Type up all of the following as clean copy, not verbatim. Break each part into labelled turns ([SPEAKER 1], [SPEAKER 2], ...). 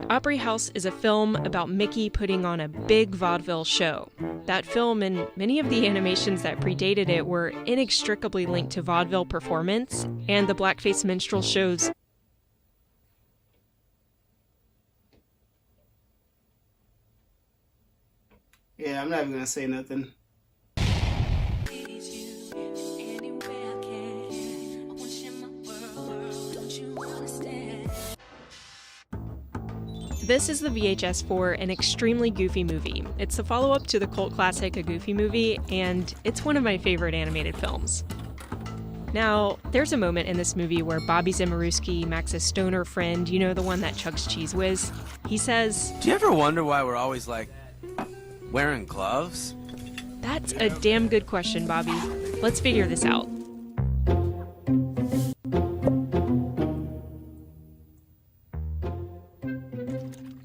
[SPEAKER 1] Opry House is a film about Mickey putting on a big vaudeville show. That film and many of the animations that predated it were inextricably linked to vaudeville performance and the blackface minstrel shows.
[SPEAKER 2] Yeah, I'm not even gonna say nothing.
[SPEAKER 1] This is the VHS for an extremely goofy movie. It's the follow-up to the cult classic A Goofy Movie, and it's one of my favorite animated films. Now, there's a moment in this movie where Bobby Zimmerowski, Max's stoner friend, you know, the one that chugs Cheese Whiz, he says,
[SPEAKER 3] "Do you ever wonder why we're always, wearing gloves?"
[SPEAKER 1] That's a damn good question, Bobby. Let's figure this out.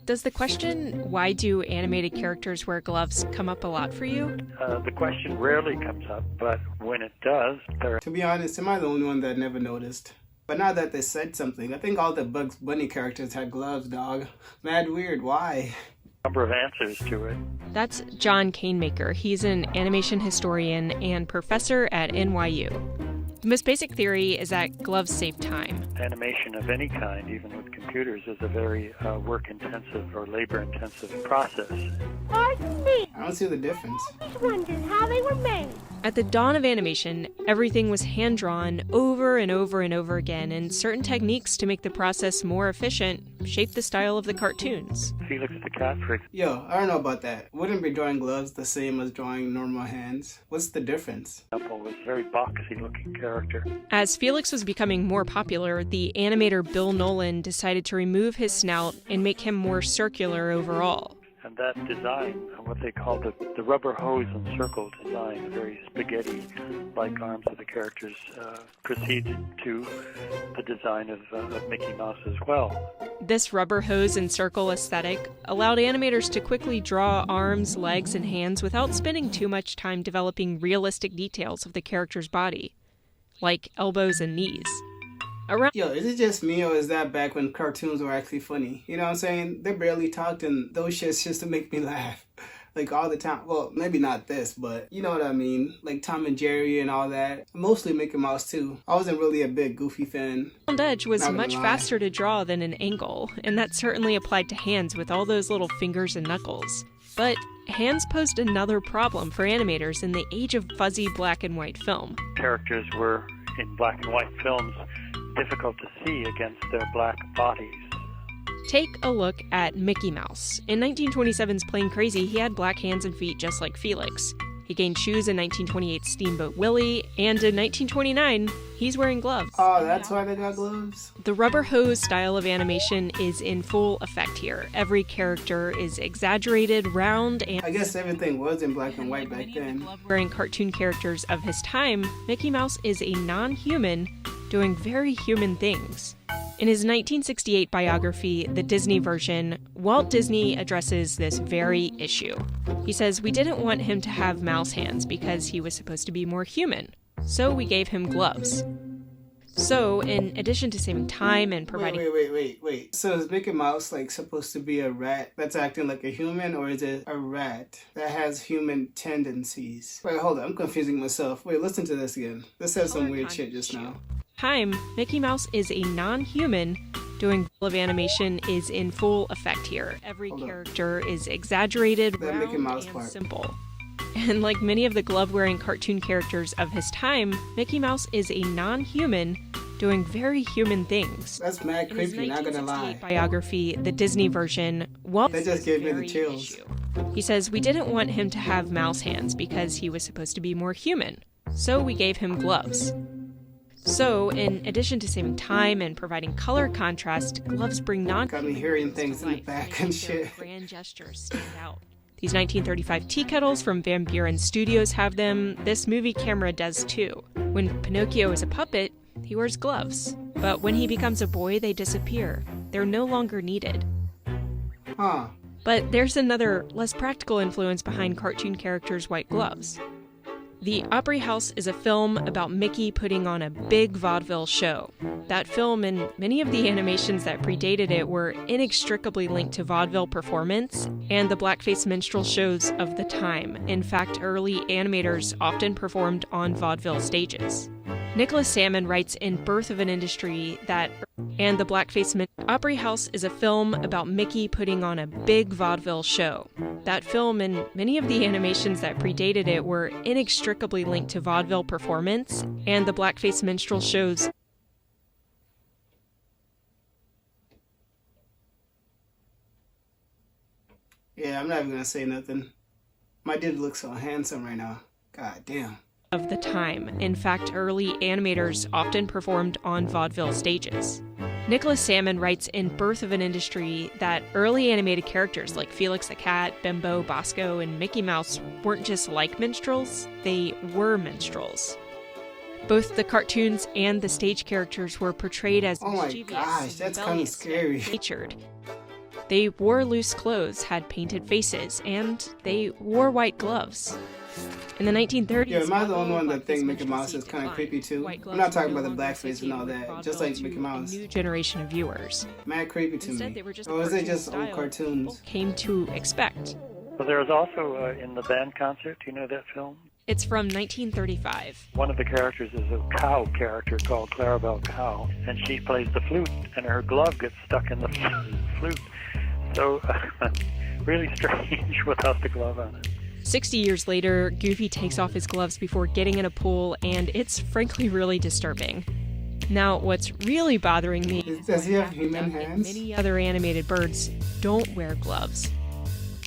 [SPEAKER 1] Does the question, why do animated characters wear gloves, come up a lot for you?
[SPEAKER 4] The question rarely comes up, but when it does,
[SPEAKER 2] To be honest, am I the only one that never noticed? But now that they said something, I think all the Bugs Bunny characters had gloves, dog. Mad weird, why?
[SPEAKER 4] number of answers to it.
[SPEAKER 1] That's John Canemaker. He's an animation historian and professor at NYU. The most basic theory is that gloves save time.
[SPEAKER 4] Animation of any kind, even with computers, is a very work-intensive or labor-intensive process.
[SPEAKER 2] I don't see the difference.
[SPEAKER 5] I was wondering how they were made.
[SPEAKER 1] At the dawn of animation, everything was hand-drawn over and over and over again, and certain techniques to make the process more efficient shaped the style of the cartoons.
[SPEAKER 4] Felix the Cat, for example.
[SPEAKER 2] Yo, I don't know about that. Wouldn't be drawing gloves the same as drawing normal hands? What's the difference?
[SPEAKER 4] Was a very boxy-looking character.
[SPEAKER 1] As Felix was becoming more popular, the animator Bill Nolan decided to remove his snout and make him more circular overall.
[SPEAKER 4] And that design, what they call the rubber hose and circle design, the very spaghetti-like arms of the characters, proceeded to the design of Mickey Mouse as well.
[SPEAKER 1] This rubber hose and circle aesthetic allowed animators to quickly draw arms, legs, and hands without spending too much time developing realistic details of the character's body, like elbows and knees.
[SPEAKER 2] Yo, is it just me or is that back when cartoons were actually funny? You know what I'm saying? They barely talked and those shits just to make me laugh. Like all the time. Well, maybe not this, but you know what I mean. Like Tom and Jerry and all that. Mostly Mickey Mouse too. I wasn't really a big Goofy fan.
[SPEAKER 1] Round edge was much faster to draw than an angle, and that certainly applied to hands with all those little fingers and knuckles. But hands posed another problem for animators in the age of fuzzy black and white film.
[SPEAKER 4] Characters were, in black and white films, difficult to see against their black bodies.
[SPEAKER 1] Take a look at Mickey Mouse. In 1927's Plain Crazy, he had black hands and feet just like Felix. He gained shoes in 1928's Steamboat Willie, and in 1929, he's wearing gloves.
[SPEAKER 2] Oh, that's why they got gloves?
[SPEAKER 1] The rubber hose style of animation is in full effect here. Every character is exaggerated, round, and...
[SPEAKER 2] I guess everything was in black and white back then.
[SPEAKER 1] Wearing cartoon characters of his time, Mickey Mouse is a non-human doing very human things. In his 1968 biography, The Disney Version, Walt Disney addresses this very issue. He says, "We didn't want him to have mouse hands because he was supposed to be more human, so we gave him gloves." So, in addition to saving time and providing...
[SPEAKER 2] Wait. So is Mickey Mouse like supposed to be a rat that's acting like a human, or is it a rat that has human tendencies? Wait, hold on, I'm confusing myself. Wait, listen to this again. This said some weird shit just now.
[SPEAKER 1] Time, Mickey Mouse is a non-human doing of animation is in full effect here. Every character is exaggerated,
[SPEAKER 2] that
[SPEAKER 1] round,
[SPEAKER 2] Mickey Mouse
[SPEAKER 1] and
[SPEAKER 2] part.
[SPEAKER 1] simple. And like many of the glove-wearing cartoon characters of his time, Mickey Mouse is a non-human doing very human things.
[SPEAKER 2] That's mad creepy, not gonna lie.
[SPEAKER 1] In his 1968 biography, The Disney Version, Walt
[SPEAKER 2] That just gave me the chills.
[SPEAKER 1] He says, "We didn't want him to have mouse hands because he was supposed to be more human, so we gave him gloves." So, in addition to saving time and providing color contrast, gloves bring
[SPEAKER 2] Got me hearing things in the back and shit.
[SPEAKER 1] Grand gestures stand out. These 1935 tea kettles from Van Buren Studios have them. This movie camera does too. When Pinocchio is a puppet, he wears gloves. But when he becomes a boy, they disappear. They're no longer needed. But there's another, less practical influence behind cartoon characters' white gloves. The Opry House is a film about Mickey putting on a big vaudeville show. That film and many of the animations that predated it were inextricably linked to vaudeville performance and the blackface minstrel shows of the time. In fact, early animators often performed on vaudeville stages. Nicholas Salmon writes in Birth of an Industry that and the blackface Opry House is a film about Mickey putting on a big vaudeville show. That film and many of the animations that predated it were inextricably linked to vaudeville performance and the blackface minstrel shows.
[SPEAKER 2] Yeah, I'm not even gonna say nothing. My dude looks so handsome right now. God damn.
[SPEAKER 1] Of the time. In fact, early animators often performed on vaudeville stages. Nicholas Salmon writes in Birth of an Industry that early animated characters like Felix the Cat, Bimbo, Bosco, and Mickey Mouse weren't just like minstrels, they were minstrels. Both the cartoons and the stage characters were portrayed as
[SPEAKER 2] Oh my
[SPEAKER 1] mischievous,
[SPEAKER 2] gosh, that's kind of
[SPEAKER 1] rebellious,
[SPEAKER 2] scary.
[SPEAKER 1] natured. They wore loose clothes, had painted faces, and they wore white gloves. In the 1930s,
[SPEAKER 2] Yeah, am I the only one that
[SPEAKER 1] blackface
[SPEAKER 2] think Mickey
[SPEAKER 1] minstrelsy
[SPEAKER 2] Mouse is kind of
[SPEAKER 1] declined.
[SPEAKER 2] creepy too?
[SPEAKER 1] White
[SPEAKER 2] I'm
[SPEAKER 1] gloves
[SPEAKER 2] not talking
[SPEAKER 1] were
[SPEAKER 2] about
[SPEAKER 1] no
[SPEAKER 2] the
[SPEAKER 1] longer
[SPEAKER 2] blackface and all
[SPEAKER 1] associated
[SPEAKER 2] that,
[SPEAKER 1] with
[SPEAKER 2] just like
[SPEAKER 1] vaudeville
[SPEAKER 2] Mickey
[SPEAKER 1] to
[SPEAKER 2] Mouse.
[SPEAKER 1] a new generation of viewers.
[SPEAKER 2] Mad creepy to
[SPEAKER 1] Instead,
[SPEAKER 2] me.
[SPEAKER 1] they were just
[SPEAKER 2] Or is it
[SPEAKER 1] cartoon
[SPEAKER 2] just
[SPEAKER 1] style
[SPEAKER 2] old cartoons?
[SPEAKER 1] people came to expect.
[SPEAKER 4] Well, there was also in the band concert. Do you know that film?
[SPEAKER 1] It's from 1935.
[SPEAKER 4] One of the characters is a cow character called Clarabelle Cow, and she plays the flute, and her glove gets stuck in the flute. So, really strange without the glove on it.
[SPEAKER 1] 60 years later, Goofy takes off his gloves before getting in a pool, and it's frankly really disturbing. Now, what's really bothering me
[SPEAKER 2] Does he have
[SPEAKER 1] is
[SPEAKER 2] human
[SPEAKER 1] that
[SPEAKER 2] hands?
[SPEAKER 1] many other animated birds don't wear gloves.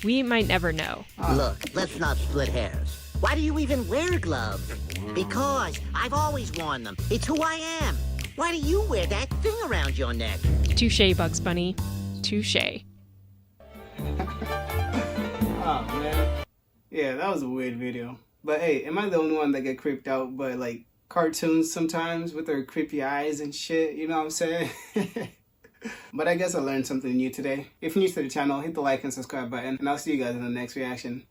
[SPEAKER 1] We might never know.
[SPEAKER 6] Look, let's not split hairs. Why do you even wear gloves? Because I've always worn them. It's who I am. Why do you wear that thing around your neck?
[SPEAKER 1] Touche, Bugs Bunny. Touche.
[SPEAKER 2] Oh man. Yeah, that was a weird video. But hey, am I the only one that get creeped out by like cartoons sometimes with their creepy eyes and shit? You know what I'm saying? But I guess I learned something new today. If you're new to the channel, hit the like and subscribe button, and I'll see you guys in the next reaction.